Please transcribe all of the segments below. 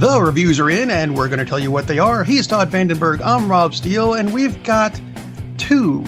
The reviews are in, and we're going to tell you what they are. He's Todd Vandenberg, I'm Rob Steele, and we've got two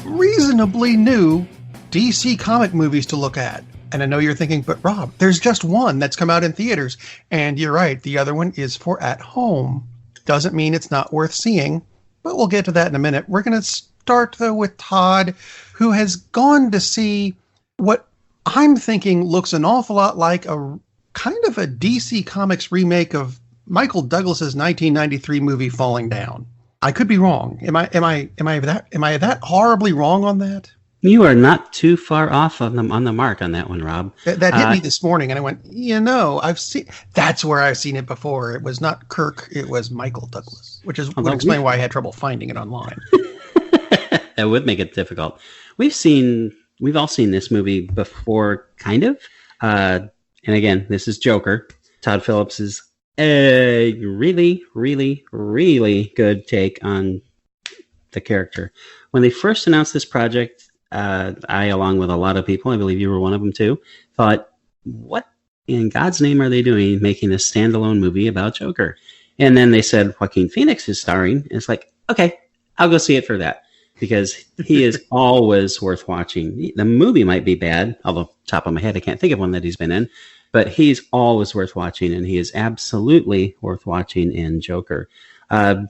reasonably new DC comic movies to look at. And I know you're thinking, but Rob, there's just one that's come out in theaters. And you're right, the other one is for at home. Doesn't mean it's not worth seeing, but we'll get to that in a minute. We're going to start, though, with Todd, who has gone to see what I'm thinking looks an awful lot like a kind of a DC Comics remake of Michael Douglas's 1993 movie Falling Down. I could be wrong. Am I that horribly wrong on that? You are not too far off on the mark on that one, Rob. That hit me this morning, and I went, that's where I've seen it before. It was not Kirk, it was Michael Douglas, which would explain why I had trouble finding it online. That would make it difficult. We've all seen this movie before, kind of. And again, this is Joker. Todd Phillips is a really, really, really good take on the character. When they first announced this project, I, along with a lot of people, I believe you were one of them too, thought, what in God's name are they doing making a standalone movie about Joker? And then they said Joaquin Phoenix is starring. And it's like, okay, I'll go see it for that. Because he is always worth watching. The movie might be bad, although top of my head, I can't think of one that he's been in. But he's always worth watching, and he is absolutely worth watching in Joker.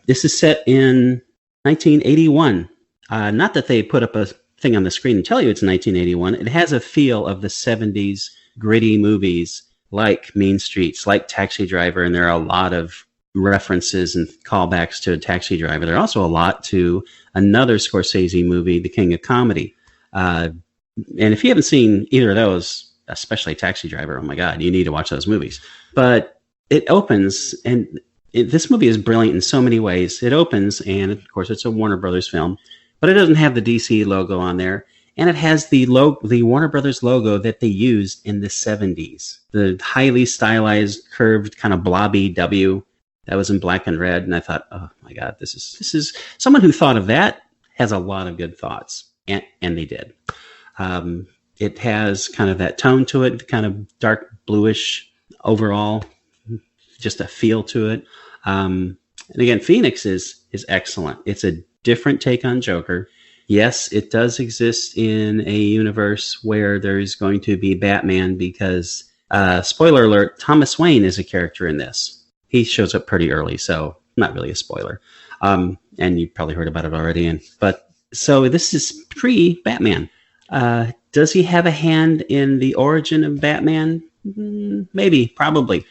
This is set in 1981. Not that they put up a thing on the screen and tell you it's 1981. It has a feel of the 70s gritty movies like Mean Streets, like Taxi Driver, and there are a lot of references and callbacks to Taxi Driver. There are also a lot to another Scorsese movie, The King of Comedy. And if you haven't seen either of those, especially Taxi Driver, oh my God, you need to watch those movies. But it opens, and this movie is brilliant in so many ways. It opens, and of course it's a Warner Brothers film, but it doesn't have the DC logo on there. And it has the Warner Brothers logo that they used in the 70s. The highly stylized, curved, kind of blobby W that was in black and red. And I thought, oh my God, this is someone who thought of that has a lot of good thoughts. And they did. It has kind of that tone to it, kind of dark bluish overall, just a feel to it. And again, Phoenix is excellent. It's a different take on Joker. Yes, it does exist in a universe where there's going to be Batman because, spoiler alert, Thomas Wayne is a character in this. He shows up pretty early, so not really a spoiler. And you probably heard about it already. So this is pre-Batman. Does he have a hand in the origin of Batman? Maybe, probably.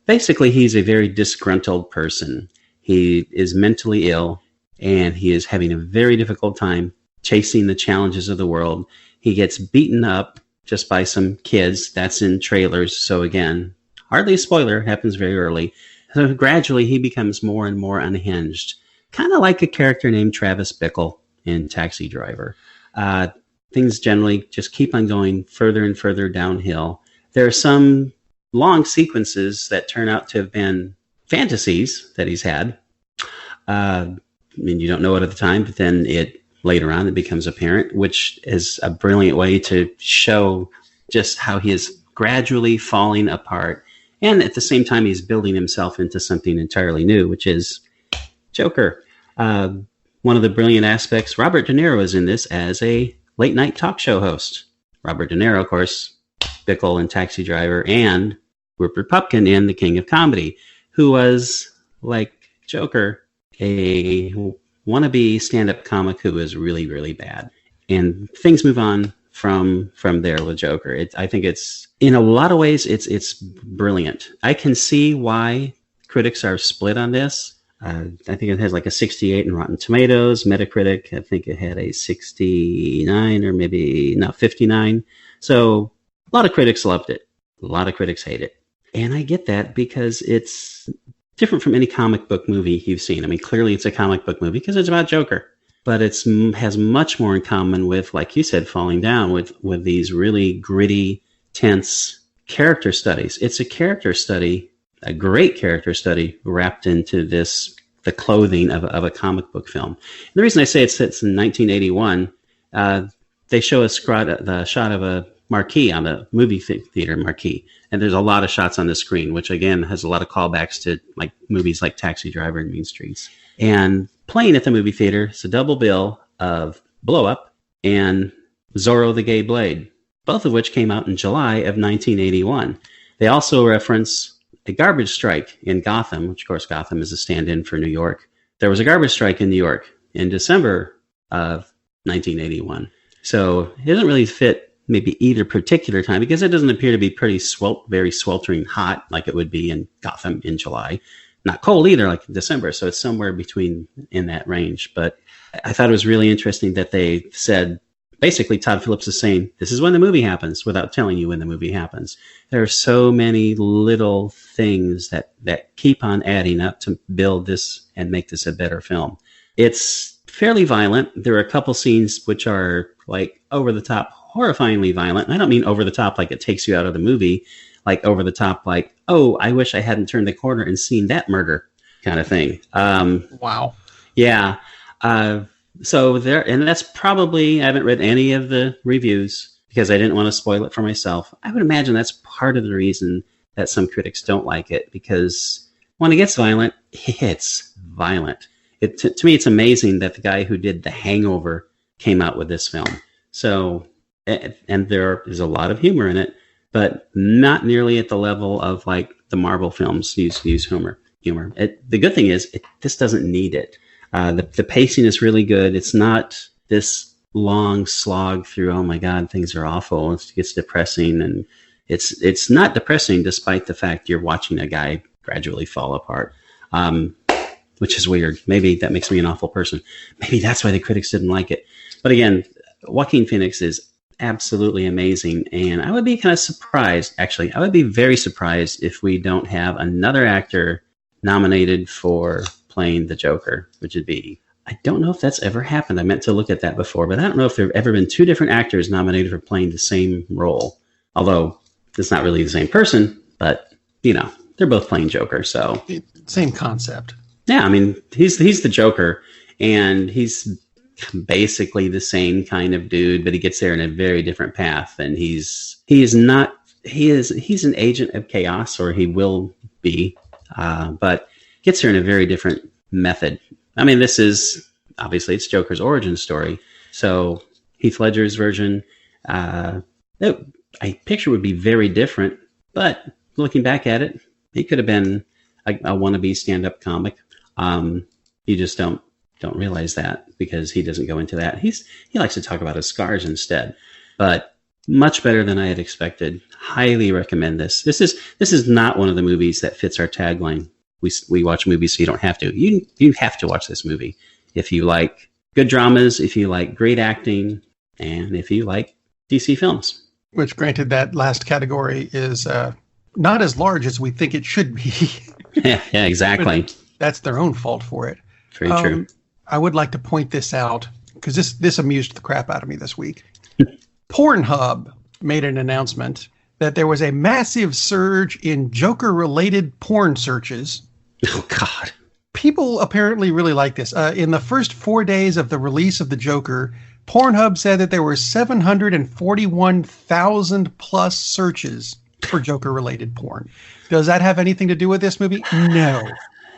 Basically, he's a very disgruntled person. He is mentally ill, and he is having a very difficult time chasing the challenges of the world. He gets beaten up just by some kids. That's in trailers. So again, hardly a spoiler, happens very early. So gradually, he becomes more and more unhinged. Kind of like a character named Travis Bickle in Taxi Driver. Things generally just keep on going further and further downhill. There are some long sequences that turn out to have been fantasies that he's had. I mean, you don't know it at the time, but then later on it becomes apparent, which is a brilliant way to show just how he is gradually falling apart. And at the same time, he's building himself into something entirely new, which is Joker. One of the brilliant aspects, Robert De Niro is in this as a late-night talk show host. Robert De Niro, of course, Bickle in Taxi Driver, and Rupert Pupkin in The King of Comedy, who was, like Joker, a wannabe stand-up comic who was really, really bad. And things move on from there with Joker. I think it's, in a lot of ways, it's brilliant. I can see why critics are split on this. I think it has like a 68 in Rotten Tomatoes. Metacritic, I think it had a 69 or maybe not 59. So a lot of critics loved it. A lot of critics hate it. And I get that because it's different from any comic book movie you've seen. I mean, clearly it's a comic book movie because it's about Joker. But it has much more in common with, like you said, Falling Down, with these really gritty, tense character studies. It's a character study, a great character study wrapped into the clothing of a comic book film. And the reason I say it's in 1981, they show the shot of a marquee, on the movie theater marquee. And there's a lot of shots on the screen, which again has a lot of callbacks to like movies like Taxi Driver and Mean Streets. And playing at the movie theater is a double bill of Blow Up and Zorro the Gay Blade, both of which came out in July of 1981. They also reference a garbage strike in Gotham, which of course Gotham is a stand-in for New York. There was a garbage strike in New York in December of 1981. So it doesn't really fit maybe either particular time because it doesn't appear to be very sweltering hot like it would be in Gotham in July. Not cold either like in December. So it's somewhere between in that range. But I thought it was really interesting that they said, basically Todd Phillips is saying, this is when the movie happens without telling you when the movie happens. There are so many little things that keep on adding up to build this and make this a better film. It's fairly violent. There are a couple scenes which are like over the top, horrifyingly violent. And I don't mean over the top like it takes you out of the movie, like over the top like, oh, I wish I hadn't turned the corner and seen that murder kind of thing. Wow. Yeah. So there, and that's probably, I haven't read any of the reviews because I didn't want to spoil it for myself. I would imagine that's part of the reason that some critics don't like it, because when it gets violent, it's violent. To me, it's amazing that the guy who did The Hangover came out with this film. So, and there is a lot of humor in it, but not nearly at the level of like the Marvel films use humor. The good thing is this doesn't need it. The pacing is really good. It's not this long slog through, oh my God, things are awful. It gets depressing. And it's not depressing despite the fact you're watching a guy gradually fall apart, which is weird. Maybe that makes me an awful person. Maybe that's why the critics didn't like it. But again, Joaquin Phoenix is absolutely amazing. And I would be kind of surprised, actually. I would be very surprised if we don't have another actor nominated for playing the Joker, which would be, I don't know if that's ever happened. I meant to look at that before, but I don't know if there have ever been two different actors nominated for playing the same role. Although it's not really the same person, but you know, they're both playing Joker, so same concept. Yeah, I mean, he's the Joker, and he's basically the same kind of dude, but he gets there in a very different path, and he's an agent of chaos, or he will be, but gets there in a very different method. I mean, this is obviously it's Joker's origin story. So Heath Ledger's version, I picture would be very different, but looking back at it, he could have been a wannabe stand-up comic. You just don't realize that because he doesn't go into that. He likes to talk about his scars instead, but much better than I had expected. Highly recommend this. This is not one of the movies that fits our tagline. We watch movies so you don't have to. You have to watch this movie if you like good dramas, if you like great acting, and if you like DC films. Which, granted, that last category is not as large as we think it should be. yeah, exactly. But that's their own fault for it. Very true. I would like to point this out because this amused the crap out of me this week. Pornhub made an announcement that there was a massive surge in Joker-related porn searches. Oh, God. People apparently really like this. In the first 4 days of the release of the Joker, Pornhub said that there were 741,000 plus searches for Joker-related porn. Does that have anything to do with this movie? No.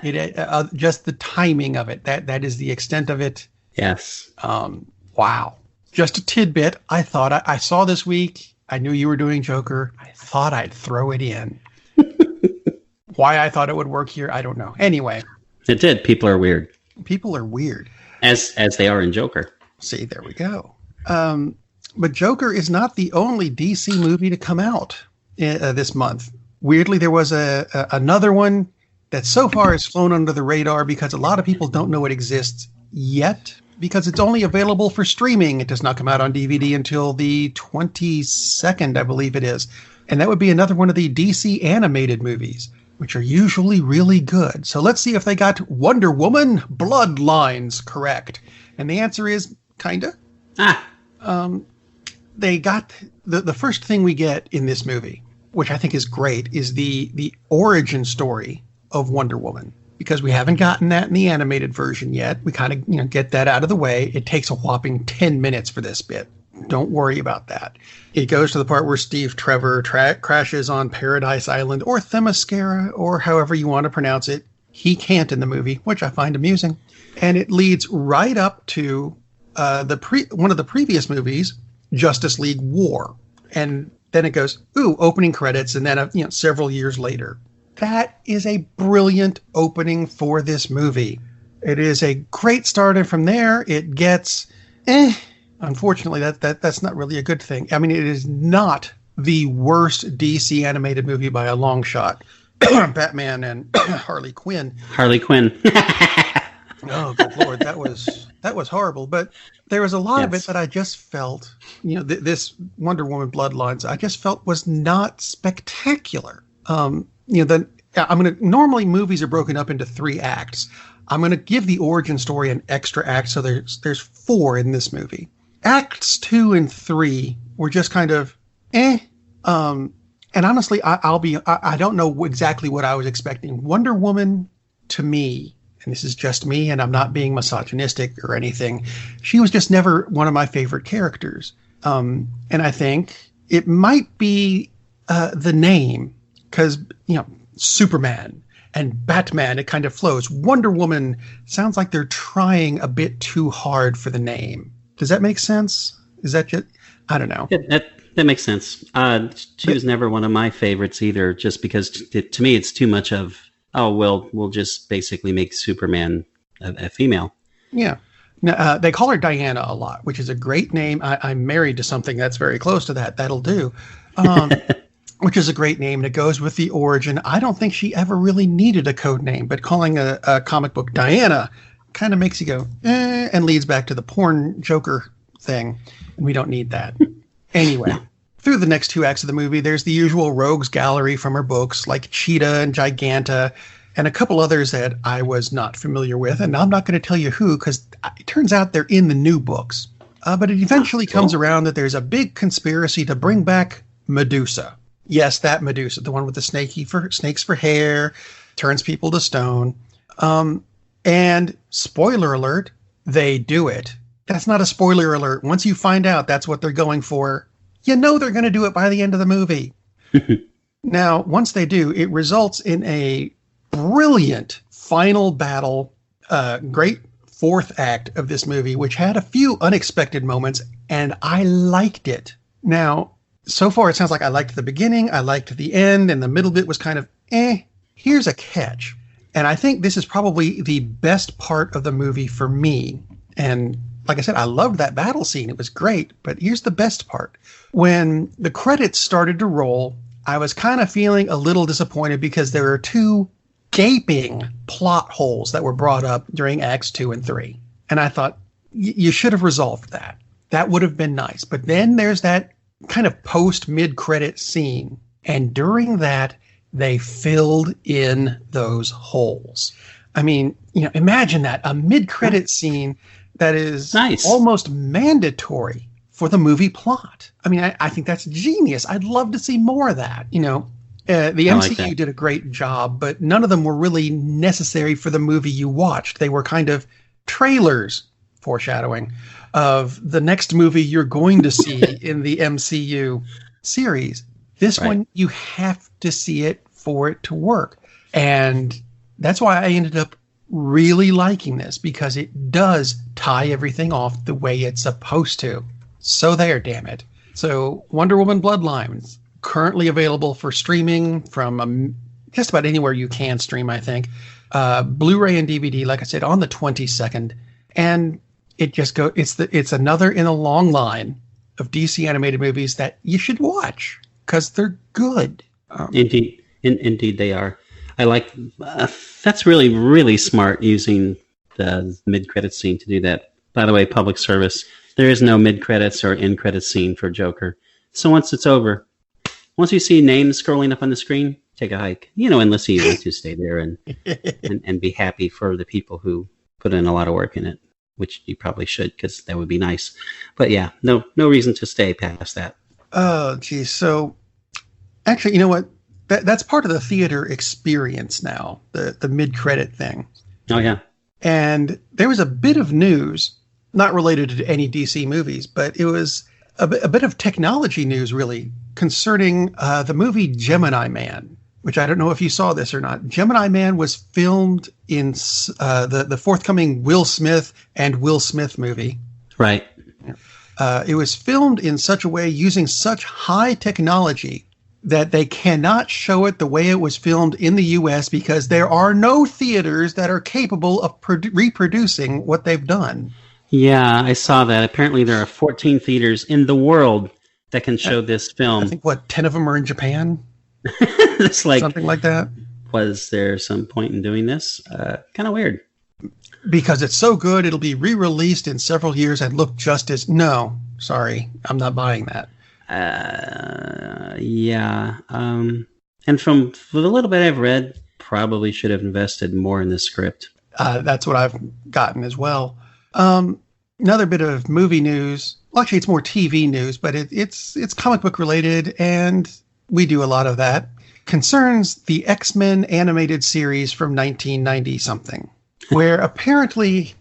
It just the timing of it. That is the extent of it. Yes. Wow. Just a tidbit. I thought I saw this week. I knew you were doing Joker. I thought I'd throw it in. Why I thought it would work here, I don't know. Anyway. It did. People are weird. People are weird. As they are in Joker. See, there we go. But Joker is not the only DC movie to come out this month. Weirdly, there was another one that so far has flown under the radar because a lot of people don't know it exists yet because it's only available for streaming. It does not come out on DVD until the 22nd, I believe it is. And that would be another one of the DC animated movies, which are usually really good. So let's see if they got Wonder Woman Bloodlines correct. And the answer is kinda. They got the first thing we get in this movie, which I think is great, is the origin story of Wonder Woman, because we haven't gotten that in the animated version yet. We kind of get that out of the way. It takes a whopping 10 minutes for this bit. Don't worry about that. It goes to the part where Steve Trevor crashes on Paradise Island or Themyscira, or however you want to pronounce it. He can't in the movie, which I find amusing. And it leads right up to one of the previous movies, Justice League War. And then it goes, opening credits, and then several years later. That is a brilliant opening for this movie. It is a great start, and from there it gets, unfortunately, that's not really a good thing. I mean, it is not the worst DC animated movie by a long shot. Batman and Harley Quinn. Harley Quinn. Oh, good Lord, that was horrible. But there was a lot of it that I just felt, this Wonder Woman Bloodlines, I just felt was not spectacular. Normally movies are broken up into 3 acts. I'm going to give the origin story an extra act, so there's 4 in this movie. Acts 2 and 3 were just kind of And honestly, I don't know exactly what I was expecting. Wonder Woman, to me, and this is just me, and I'm not being misogynistic or anything, she was just never one of my favorite characters. And I think it might be the name, because, Superman and Batman, it kind of flows. Wonder Woman sounds like they're trying a bit too hard for the name. Does that make sense? Is that just, I don't know. That makes sense. She was never one of my favorites either, just because to me it's too much of, we'll just basically make Superman a female. Yeah. Now, they call her Diana a lot, which is a great name. I'm married to something that's very close to that. That'll do. Which is a great name, and it goes with the origin. I don't think she ever really needed a code name, but calling a comic book Diana kind of makes you go, and leads back to the porn Joker thing, and we don't need that. Anyway, through the next 2 acts of the movie, there's the usual rogues gallery from her books, like Cheetah and Giganta, and a couple others that I was not familiar with, and I'm not going to tell you who, because it turns out they're in the new books. But it eventually comes around that there's a big conspiracy to bring back Medusa. Yes, that Medusa, the one with the snakes for hair, turns people to stone. And spoiler alert, they do it. That's not a spoiler alert. Once you find out that's what they're going for, they're going to do it by the end of the movie. Now, once they do, it results in a brilliant final battle, great 4th act of this movie, which had a few unexpected moments, and I liked it. Now, so far, it sounds like I liked the beginning, I liked the end, and the middle bit was kind of, here's a catch. And I think this is probably the best part of the movie for me. And like I said, I loved that battle scene. It was great. But here's the best part. When the credits started to roll, I was kind of feeling a little disappointed because there are 2 gaping plot holes that were brought up during Acts 2 and 3. And I thought, you should have resolved that. That would have been nice. But then there's that kind of post-mid-credit scene. And during that, they filled in those holes. I mean, imagine that, a mid-credit scene that is almost mandatory for the movie plot. I mean, I think that's genius. I'd love to see more of that. The MCU did a great job, but none of them were really necessary for the movie you watched. They were kind of trailers, foreshadowing, of the next movie you're going to see in the MCU series. This one, you have to see it for it to work. And that's why I ended up really liking this, because it does tie everything off the way it's supposed to. So there, damn it. So Wonder Woman Bloodlines, currently available for streaming from just about anywhere you can stream, I think. Blu-ray and DVD, like I said, on the 22nd. And it just it's another in a long line of DC animated movies that you should watch because they're good. Indeed they are. I like that's really, really smart using the mid-credit scene to do that. By the way, public service, there is no mid-credits or end-credits scene for Joker. So once it's over, once you see names scrolling up on the screen, take a hike. Unless you want to stay there and be happy for the people who put in a lot of work in it, which you probably should, because that would be nice. But yeah, no reason to stay past that. Oh, geez. So actually, you know what? That's part of the theater experience now, the mid-credit thing. Oh, yeah. And there was a bit of news, not related to any DC movies, but it was a bit of technology news, really, concerning the movie Gemini Man, which I don't know if you saw this or not. Gemini Man was filmed in the forthcoming Will Smith and Will Smith movie. Right. It was filmed in such a way using such high technology that they cannot show it the way it was filmed in the U.S. because there are no theaters that are capable of reproducing what they've done. Yeah, I saw that. Apparently there are 14 theaters in the world that can show this film. I think, 10 of them are in Japan? It's like, something like that. Was there some point in doing this? Kind of weird. Because it's so good, it'll be re-released in several years and look just as... No, sorry, I'm not buying that. Yeah. And from the little bit I've read, probably should have invested more in the script. That's what I've gotten as well. Another bit of movie news. Well, actually, it's more TV news, but it's comic book related, and we do a lot of that. Concerns the X-Men animated series from 1990-something, where apparently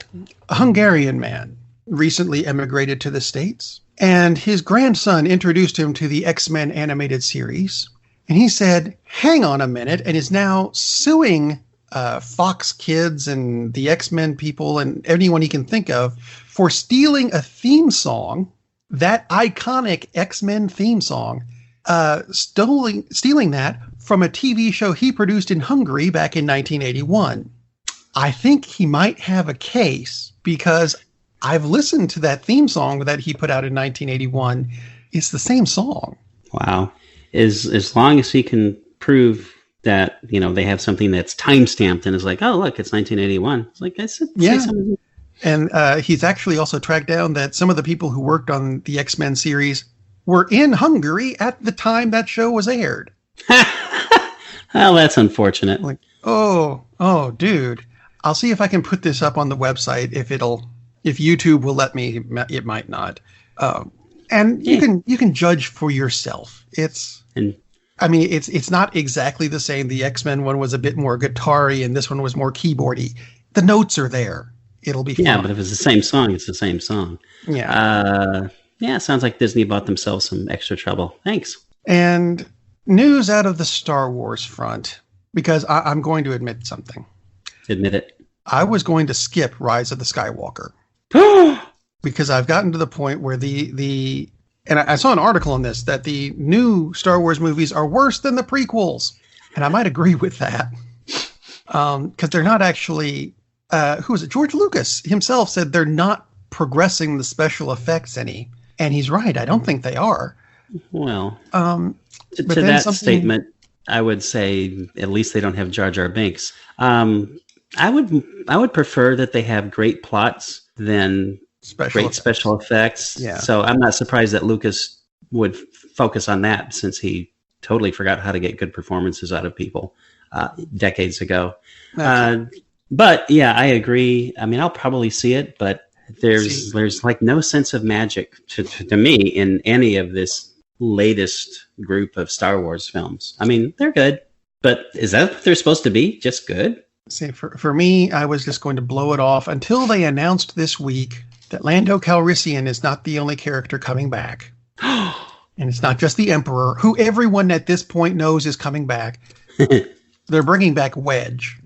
a Hungarian man recently emigrated to the States, and his grandson introduced him to the X-Men animated series, and he said, hang on a minute, and is now suing Fox Kids and the X-Men people and anyone he can think of for stealing a theme song, that iconic X-Men theme song, stealing that from a TV show he produced in Hungary back in 1981. I think he might have a case because I've listened to that theme song that he put out in 1981. It's the same song. Wow. As long as he can prove that, they have something that's time-stamped and is like, oh, look, it's 1981. It's like, I said, yeah. Say something. And he's actually also tracked down that some of the people who worked on the X-Men series were in Hungary at the time that show was aired. Well, that's unfortunate. Like, oh, dude. I'll see if I can put this up on the website if YouTube will let me. It might not. And you can judge for yourself. It's not exactly the same. The X-Men one was a bit more guitar-y and this one was more keyboardy. The notes are there. It'll be fun. Yeah, but if it's the same song, it's the same song. Yeah. Yeah, sounds like Disney bought themselves some extra trouble. Thanks. And news out of the Star Wars front, because I'm going to admit something. Admit it. I was going to skip Rise of the Skywalker. Because I've gotten to the point where and I saw an article on this, that the new Star Wars movies are worse than the prequels. And I might agree with that. Because they're not actually, who was it? George Lucas himself said they're not progressing the special effects any. And he's right. I don't think they are. Well, to that statement, I would say at least they don't have Jar Jar Binks. I would prefer that they have great plots than special effects. Yeah. So I'm not surprised that Lucas would focus on that, since he totally forgot how to get good performances out of people decades ago. But yeah, I agree. I mean, I'll probably see it, but there's like no sense of magic to me in any of this latest group of Star Wars films. I mean, they're good, but is that what they're supposed to be? Just good? See, for me, I was just going to blow it off until they announced this week that Lando Calrissian is not the only character coming back. And it's not just the Emperor, who everyone at this point knows is coming back. They're bringing back Wedge.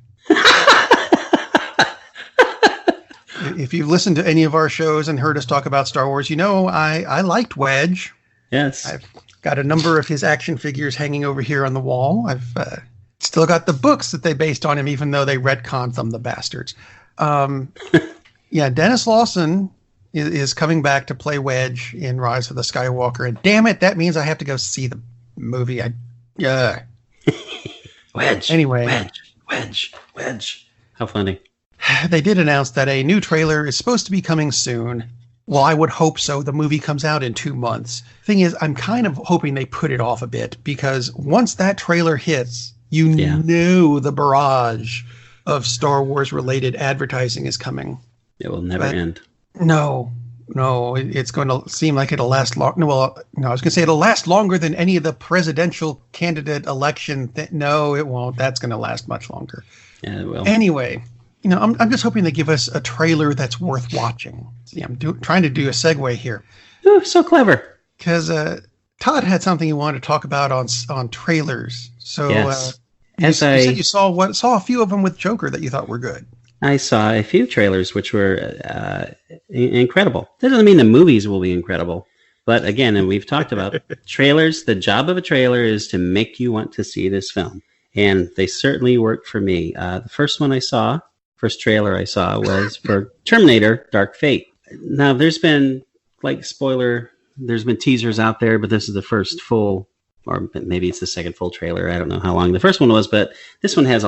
If you've listened to any of our shows and heard us talk about Star Wars, I liked Wedge. Yes. I've got a number of his action figures hanging over here on the wall. I've still got the books that they based on him, even though they retconned them, the bastards. Yeah, Dennis Lawson is coming back to play Wedge in Rise of the Skywalker. And damn it, that means I have to go see the movie. Wedge. Anyway. Wedge. How funny. They did announce that a new trailer is supposed to be coming soon. Well, I would hope so. The movie comes out in 2 months. Thing is, I'm kind of hoping they put it off a bit, because once that trailer hits, know the barrage of Star Wars related advertising is coming. It will never end. No, it's going to seem like it'll last long. No, I was going to say it'll last longer than any of the presidential candidate election. No, it won't. That's going to last much longer. Yeah, it will. Anyway, I'm just hoping they give us a trailer that's worth watching. See, I'm trying to do a segue here. Oh, so clever. because Todd had something he wanted to talk about on trailers. So Yes. you said you saw a few of them with Joker that you thought were good. I saw a few trailers which were incredible. That doesn't mean the movies will be incredible. But again, and we've talked about trailers, the job of a trailer is to make you want to see this film. And they certainly worked for me. The first trailer I saw was for Terminator Dark Fate. Now, there's been, there's been teasers out there, but this is the first full, or maybe it's the second full trailer. I don't know how long the first one was, but this one has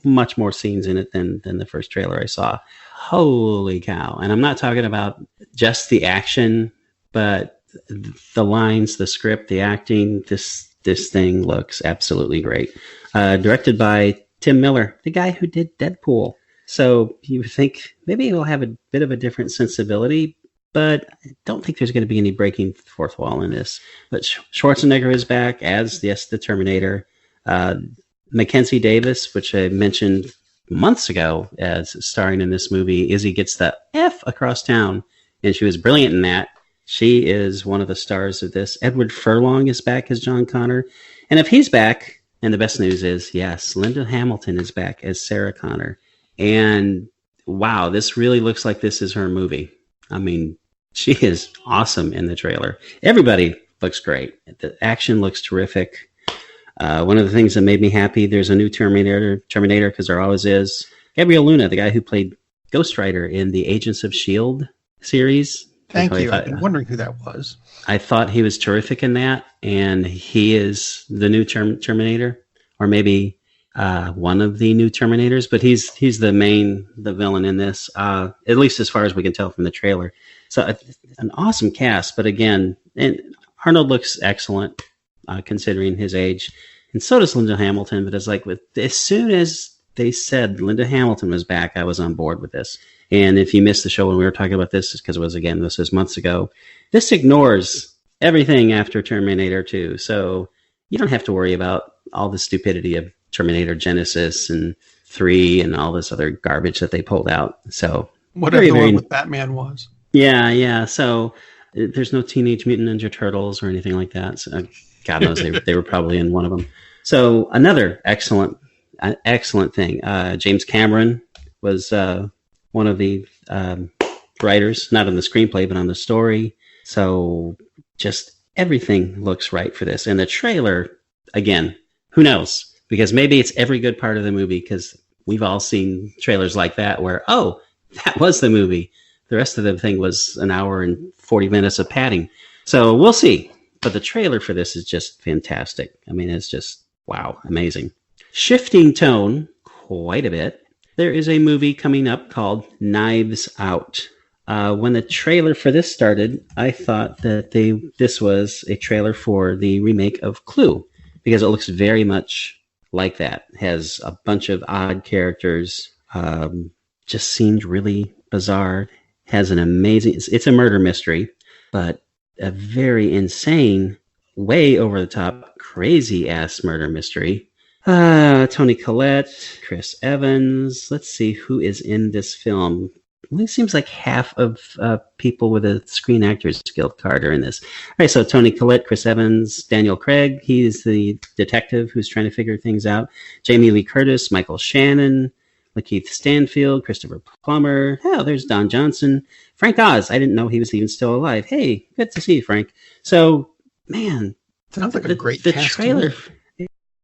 much more scenes in it than the first trailer I saw. Holy cow. And I'm not talking about just the action, but the lines, the script, the acting. This thing looks absolutely great. Directed by Tim Miller, the guy who did Deadpool. So you would think maybe it'll have a bit of a different sensibility, but I don't think there's going to be any breaking fourth wall in this. But Schwarzenegger is back as, yes, the Terminator. Mackenzie Davis, which I mentioned months ago as starring in this movie, Izzy Gets the F Across Town, and she was brilliant in that. She is one of the stars of this. Edward Furlong is back as John Connor. And if he's back, and the best news is, yes, Linda Hamilton is back as Sarah Connor. And wow, this really looks like this is her movie. I mean, she is awesome in the trailer. Everybody looks great. The action looks terrific. One of the things that made me happy, there's a new Terminator, because there always is. Gabriel Luna, the guy who played Ghost Rider in the Agents of S.H.I.E.L.D. series. Thank you. I've been wondering who that was. I thought he was terrific in that, and he is the new Terminator, or maybe one of the new Terminators, but he's the villain in this, at least as far as we can tell from the trailer. So an awesome cast, but again, and Arnold looks excellent considering his age, and so does Linda Hamilton. But it's like as soon as they said Linda Hamilton was back, I was on board with this. And if you missed the show when we were talking about this, because this was months ago, this ignores everything after Terminator 2. So you don't have to worry about all the stupidity of Terminator Genesis and 3 and all this other garbage that they pulled out. So whatever the one with Batman was. Yeah. So there's no Teenage Mutant Ninja Turtles or anything like that. So God knows they were probably in one of them. So another excellent thing. James Cameron was one of the writers, not on the screenplay, but on the story. So just everything looks right for this. And the trailer, again, who knows? Because maybe it's every good part of the movie, because we've all seen trailers like that where, oh, that was the movie. The rest of the thing was an hour and 40 minutes of padding. So we'll see. But the trailer for this is just fantastic. I mean, it's just, wow, amazing. Shifting tone quite a bit. There is a movie coming up called Knives Out. When the trailer for this started, I thought that this was a trailer for the remake of Clue, because it looks very much like that. It has a bunch of odd characters. Just seemed really bizarre. Has an amazing... It's a murder mystery, but a very insane, way over-the-top, crazy-ass murder mystery. Toni Collette, Chris Evans. Let's see who is in this film. It seems like half of people with a Screen Actors Guild card are in this. All right, so Toni Collette, Chris Evans, Daniel Craig. He's the detective who's trying to figure things out. Jamie Lee Curtis, Michael Shannon, Lakeith Stanfield, Christopher Plummer. Oh, there's Don Johnson. Frank Oz. I didn't know he was even still alive. Hey, good to see you, Frank. So, man. Sounds like a great the cast trailer.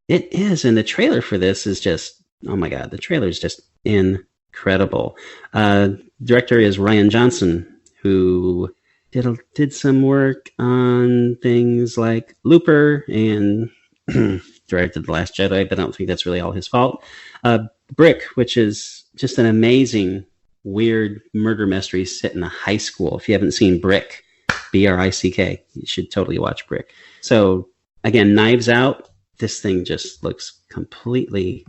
It is, and the trailer for this is just, oh my God, the trailer is just incredible. Director is Ryan Johnson, who did some work on things like Looper and directed The Last Jedi, but I don't think that's really all his fault. Brick, which is just an amazing, weird murder mystery set in a high school. If you haven't seen Brick, Brick, you should totally watch Brick. So, again, Knives Out. This thing just looks completely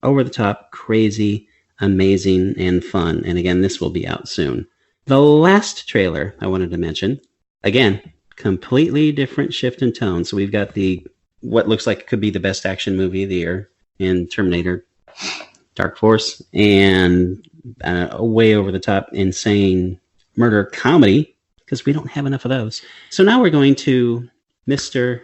over the top, crazy, amazing, and fun. And again, this will be out soon. The last trailer I wanted to mention, again, completely different shift in tone. So we've got what looks like could be the best action movie of the year in Terminator Dark Force, and a way over the top, insane murder comedy because we don't have enough of those. So now we're going to Mr.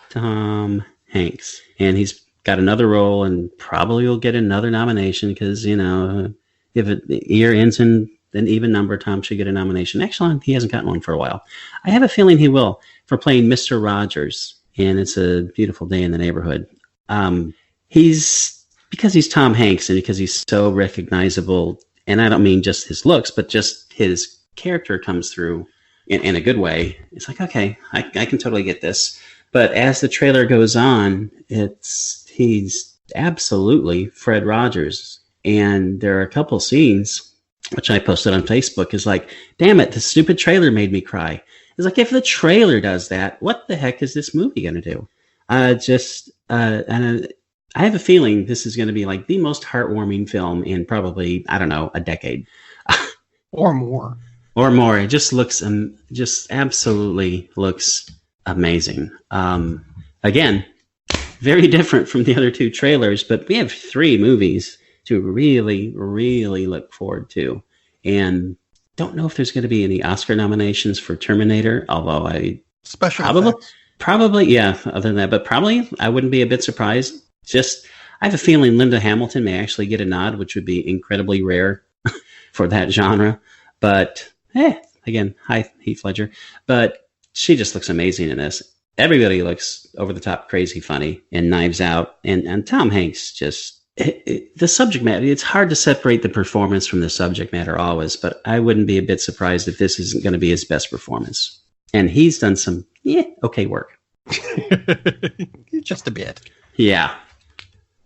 Tom Hanks, and he's got another role and probably will get another nomination because, you know, if the year ends in an even number, Tom should get a nomination. Actually, he hasn't gotten one for a while. I have a feeling he will for playing Mr. Rogers, and It's a Beautiful Day in the Neighborhood. Because he's Tom Hanks and because he's so recognizable, and I don't mean just his looks, but just his character comes through in a good way. It's like, okay, I can totally get this. But as the trailer goes on, he's absolutely Fred Rogers. And there are a couple scenes, which I posted on Facebook, is like, damn it, the stupid trailer made me cry. It's like, if the trailer does that, what the heck is this movie going to do? And I have a feeling this is going to be like the most heartwarming film in probably, I don't know, a decade. Or more. Or more. It just looks, just absolutely looks amazing. Again, very different from the other two trailers, but we have 3 movies to really, really look forward to. And don't know if there's going to be any Oscar nominations for Terminator, although probably, yeah, other than that, but probably I wouldn't be a bit surprised. Just, I have a feeling Linda Hamilton may actually get a nod, which would be incredibly rare for that genre. But, again, hi, Heath Ledger. But she just looks amazing in this. Everybody looks over the top, crazy funny, and Knives Out. And Tom Hanks just, the subject matter, it's hard to separate the performance from the subject matter always, but I wouldn't be a bit surprised if this isn't going to be his best performance. And he's done some, okay work. Just a bit. Yeah.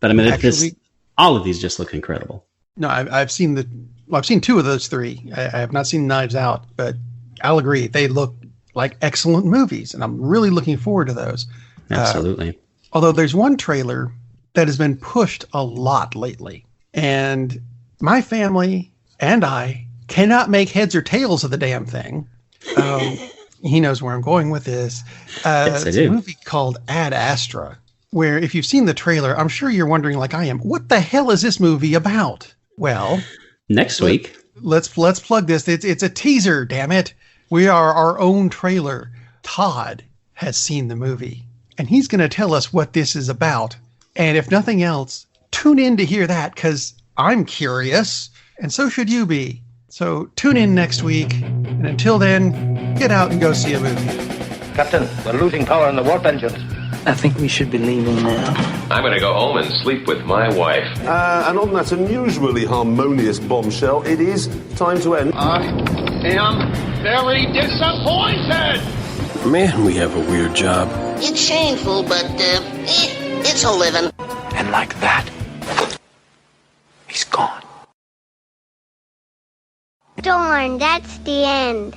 But I mean, actually, all of these just look incredible. No, I've seen 2 of those 3. I have not seen Knives Out, but I'll agree. They look like excellent movies, and I'm really looking forward to those. Absolutely. Although there's one trailer that has been pushed a lot lately, and my family and I cannot make heads or tails of the damn thing. He knows where I'm going with this. Yes, it's a movie called Ad Astra, where if you've seen the trailer, I'm sure you're wondering, like I am, what the hell is this movie about? Well, next week, let's plug this. It's a teaser, damn it. We are our own trailer. Todd has seen the movie, and he's going to tell us what this is about. And if nothing else, tune in to hear that, because I'm curious, and so should you be. So tune in next week, and until then, get out and go see a movie. Captain, we're losing power in the warp engines. I think we should be leaving now. I'm going to go home and sleep with my wife. And on that unusually harmonious bombshell, it is time to end. I am very disappointed! Man, we have a weird job. It's shameful, but, it's a living. And like that, he's gone. Darn, that's the end.